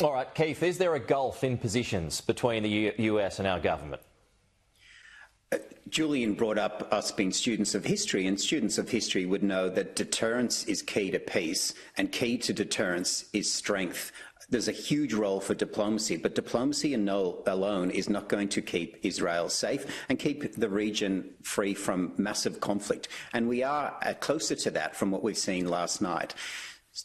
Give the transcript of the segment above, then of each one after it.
All right, Keith, is there a gulf in positions between the US and our government? Julian brought up us being students of history, and students of history would know that deterrence is key to peace, and key to deterrence is strength. There's a huge role for diplomacy, but diplomacy alone is not going to keep Israel safe and keep the region free from massive conflict. And we are closer to that from what we've seen last night.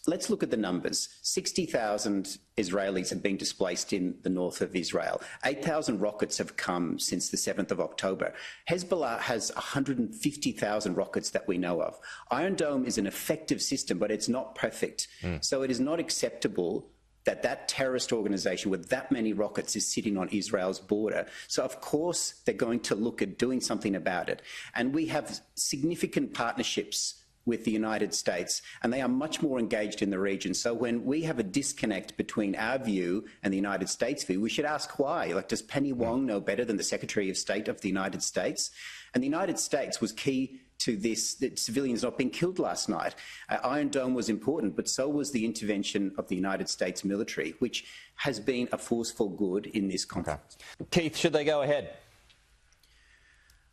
Let's look at the numbers. 60,000 Israelis have been displaced in the north of Israel. 8,000 rockets have come since the 7th of October. Hezbollah has 150,000 rockets that we know of. Iron Dome is an effective system, but it's not perfect. So it is not acceptable that that terrorist organisation with that many rockets is sitting on Israel's border. So, of course, they're going to look at doing something about it. And we have significant partnerships with the United States, and they are much more engaged in the region. So when we have a disconnect between our view and the United States view, we should ask why. Like, does Penny Wong know better than the Secretary of State of the United States? And the United States was key to this, that civilians not being killed last night. Iron Dome was important, but so was the intervention of the United States military, which has been a force for good in this conflict. Okay. Keith, should they go ahead?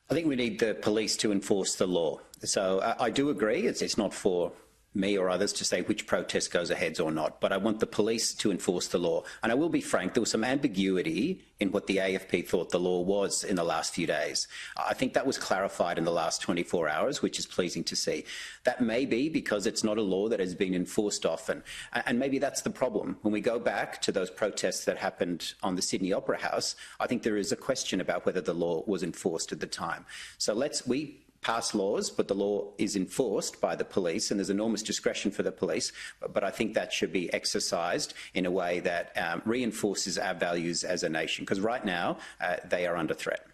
I think we need the police to enforce the law. So I do agree, it's not for me or others to say which protest goes ahead or not, but I want the police to enforce the law. And I will be frank, there was some ambiguity in what the AFP thought the law was in the last few days. I think that was clarified in the last 24 hours, which is pleasing to see. That may be because it's not a law that has been enforced often. And maybe that's the problem. When we go back to those protests that happened on the Sydney Opera House, I think there is a question about whether the law was enforced at the time. So we pass laws, but the law is enforced by the police, and there's enormous discretion for the police. But I think that should be exercised in a way that reinforces our values as a nation, because right now they are under threat.